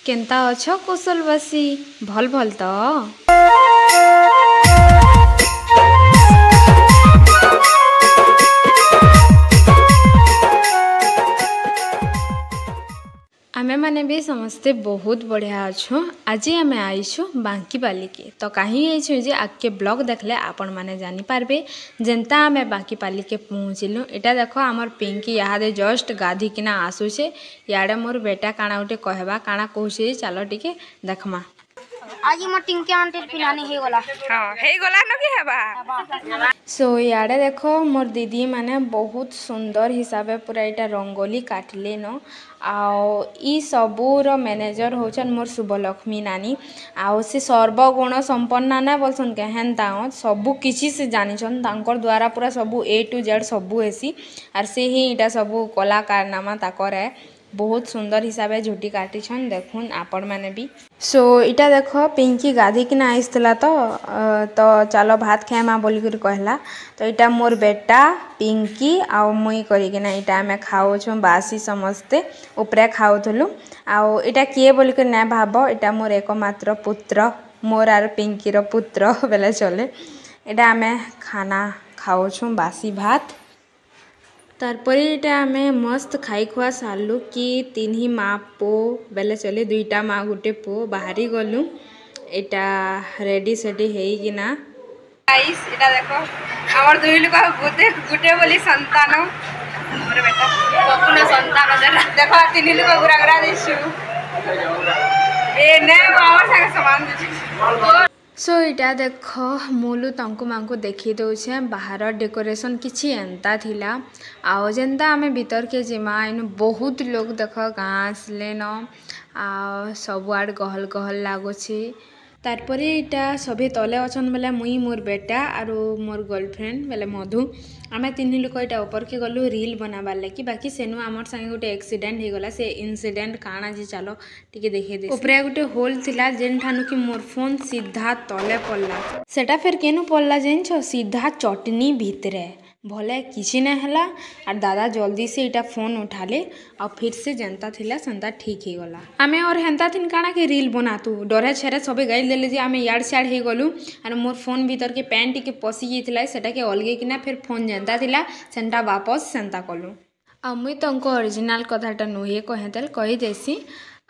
Kenta अछ कुशलवासी भल भल तो आमे माने भी समस्ते बहुत बढ़िया अच्छु। आज आम आईछु बांकीपाली के तो कहीं आईछु जे आगे ब्लॉग देखले आपण माने जानी पारबे जेंता आमे बांकीपाली के पहुँचलु। एटा देखो आमर पिंकी यादे जस्ट गाधी किना आसुचे याडे मोर बेटा काना उठे कहबा काना कहूचे चलो टिके देखमा। आज मोर टिंकी आंटी पिलानी हे गला न कि हेबा सो याडे देखो मोर दीदी माने बहुत सुंदर हिसाबे पूरा इटा रंगोली काटले न आओ ई सबूर मैनेजर होचन मोर शुभलक्ष्मी नानी आओ से सर्वगुण संपन्ना ना बोलसन के हेन्ता सबू किछि से जानिछन तांकर द्वारा पूरा सबू A to Z सबू हेसी आर से ही इटा सबू कलाकारनामा ताकर है बहुत सुंदर हिसाबे झुटी काटिछन देखुन आपण माने भी। सो इटा देखो पिंकी गाधी किना आइसला तो चलो भात खाएमा बोली कर कहला तो इटा मोर बेटा पिंकी आउ मुई करिकिना इटा आमे खाओछु बासी समस्ते ऊपरे खाउथलु आउ इटा किए बोली कर ना भाबो इटा मोर एकमात्र पुत्र मोर आर पिंकीर पुत्र बेले चले इटा आमे खाना खाओछु बासी भात तारपरे इटा आमे मस्त खाई खुआ सारलु कि तीन ही माँ पो बेले चले दुईटा माँ गुटे पो बाहरी गलु इटा रेडी सेडी हेइकिना गाइस इटा देखो हमर दुई लोक गुटे गुटे बोली संतान मोर बेटा बपुना संतान देखो तीन लोक गुरा गुरा दिसु ए ने हमर संग समान दिसु। सो इटा देख मुलु तंकु मांकु देखी दौछे बाहर डेकोरेशन किछि एंता थिला आओ जेंता आमे भीतर के जिमा इन बहुत लोग देख गाँ आसले न आ सबुआड़ गहल गहल लागुछि तारपरे इटा सभी तले अछन बेले मुई मोर बेटा आरो मोर गर्लफ्रेंड बेले मधु आमे तीन लोक इटा ऊपर के गलु रील बनाबार लगी बाकी सेनु आमर संगे गोटे एक्सीडेंट हो गला से इंसिडेंट काना जे चलो टिके देखे दे ऊपरे गोटे होल थिला जेन ठानु कि मोर फोन सीधा तले पड़ला सेटा फिर केनु पड़ला जेनछ सीधा चटनी भितरे भले किसी नहीं हला और दादा जल्दी से इटा फोन उठाले और फिर से जनता थिला संता ठीक ही गला आमे और हेंता थिन काना के रील बनातु डरे छेरे सबे गाइल देले जे आमे याड साड हे गलु और मोर फोन भीतर के पैंट के पसी जेथिला सेटा के अलगे किना फिर फोन जनता थिला सेंटा वापस सेंता कलु आ मुई तंको ओरिजिनल कथाटा नुहे कहेतेल कहि देसी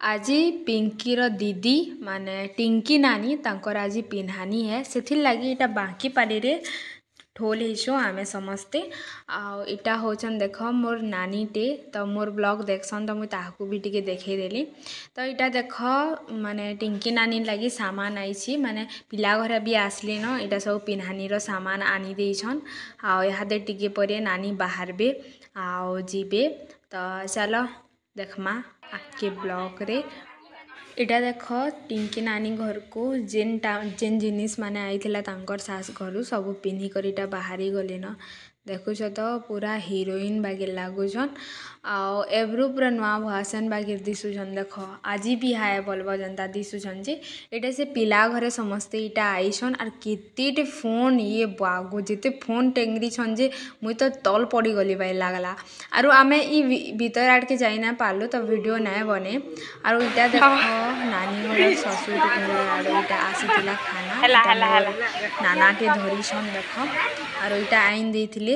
आज पिंकीर दीदी माने टिंकी नानी तांकर आज पिन्हानी है सेथिर लागी इटा बांकीपाली रे ठोल हिसो आमे समस्ते आ इटा होचन देख मोर नानी टे तो मोर ब्लॉग देखसन तो मुई ताहाकू भी टिके देखै देली तो इटा देख माने टिंकी नानी लगी सामान आइछि माने पिला घरे भी आसले न इटा सब पिन्हानी रो सामान आनी देइछन आ यादे टिके परे नानी बाहरबे आ जीबे तो चलो देखमा आके ब्लॉग रे इटा देख टिंकी नानी घर को जेन जिनिस माने आईथिला तांकर सास घर सब पिन्ही कर इटा बाहरी गले न देखुछ तो पूरा हीरोइन बागे लागुछन आओ एब्रु पूरा नुआ भसन बागे दिसुछन देख आज भी हाय बोलबो जनता दिसुछन जे एटा से पिला घरे समस्ते इटा आइछन और केतेटे फोन ये बागो जेते फोन टेंगरी छन जे मुई तो तल पड़ी गली बाई लागला आरो आमे ई भीतर आड़ के जाई ना पालो तो वीडियो नाय बने आरो इटा देख नानी घर ससुर घर आरो इटा आसीतिला खाना नाना के धरी छन देख आरो इटा आइन देथिले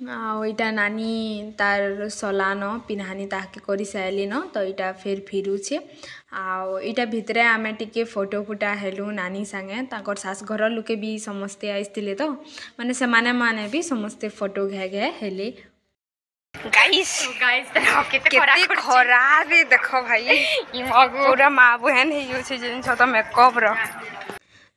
आईटा नानी तार सलान पिन्हानी ताके करी साइली न तो इटा फिर फिरुछे आ इटा भितरे आमे टिके फोटो फुटा हेलु नानी संगे ताकर सास घर लोके भी समस्ते आइसतिले तो माने से माने भी समस्ते फोटो घे हेले गाइस केते खराब देखो भाई पूरा माँ बहन हे छै जेन छ तो मेकअप रो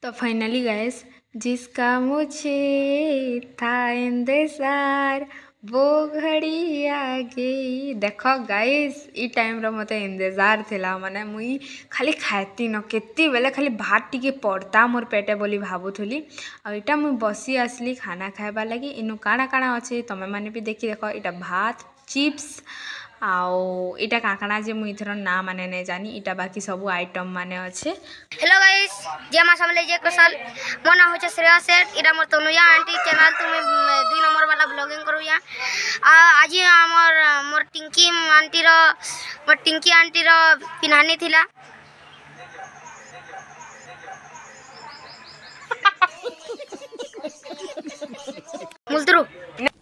तो फाइनली गाइस जिसका मुझे था इंतजार वो घड़ी आ गई देखो गाइस ई टाइम रो मते इंतजार थिला माने मुई खाली खाती न केती बेले खाली भात टिके पड़ता मोर पेटे बोली भाबुथली आ इटा मुई बसी आसली खाना खाइबा लगी इनु काଣା काଣା अछि तमे माने भी देखि देखो इटा भात चिप्स आओ इटा काकणा जे मुई थर ना माने नहीं जानी इटा बाकी सब आइटम माने अच्छे। हेलो गाइस जय मां समले जय कौशल मो ना होचे श्रेया सेठ इरा मोर तनुया आंटी चैनल तुम 2 नंबर वाला ब्लॉगिंग करू या आज हमर मोर टिंकी आंटी रो पिन्हानी थिला मुलतरू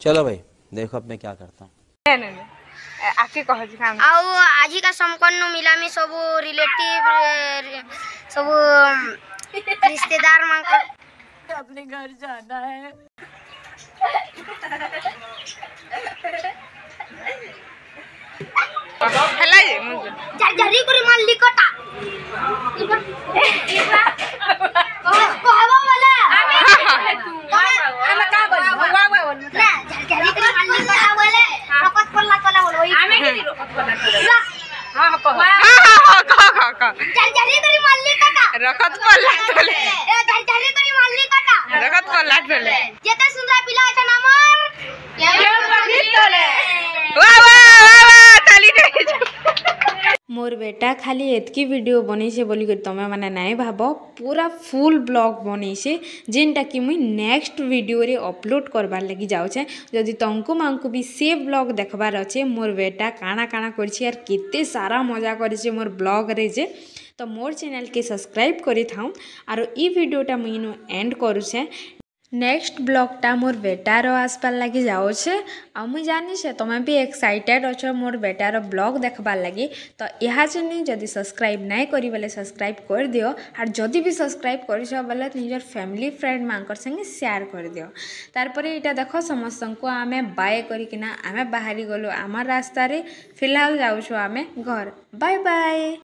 चलो भाई देखो अब मैं क्या करता हूँ। नहीं आके कह जी काम आउ आज का संपन्न मिलामी सब रिलेटिव सब रिश्तेदार मान अपने घर जाना है। हेला जे मुझे जरी करी मान लिकटा कहबो वाला हम का बोल वा बोल ना जरी करी मान लिकटा बोले रकत पल्ला कला बोल ओई हमें की रकत पल्ला हां कह जरी करी मान लिकटा रकत पल्ला तोले ए जरी करी मान लिकटा रकत पल्ला तोले जेते सुंदर पिला छ नमर ये पर तोले वाह वाह वाह ताली दे। मोर बेटा खाली एतकी वीडियो बनी से बोली तमें मैंने नहीं भाव पूरा फुल ब्लॉग बनी से जेनटा कि मुई नेक्स्ट वीडियो रे अपलोड करबार लगी जाऊे जदि तुमको मांको भी से ब्लॉग देखबार अच्छे मोर बेटा काना काना करछि यार केते सारा मजा करिछि मोर ब्लॉग रे जे तो मोर चैनल के सब्सक्राइब करि थाऊ आरो ई वीडियोटा मुई नो एंड करूछे। नेक्स्ट ब्लॉगटा मोर बेटार आसपार लगी जाऊे आ मुई जानी से तुम्हें भी एक्साइटेड अच्छो मोर बेटार ब्लॉग देखबार लगी तो यह चैनल जदि सब्सक्राइब नहीं करी बोले सब्सक्राइब कर दियो और जदि भी सब्सक्राइब कर बोले निजर फैमिली फ्रेंड मानकर संगे शेयर कर दियो। तारपर यहाँ देख समस्त को आम बाय करना आम बाहरी गलु आम रास्तार फिलहाल जाऊँ आम घर बाय बाय।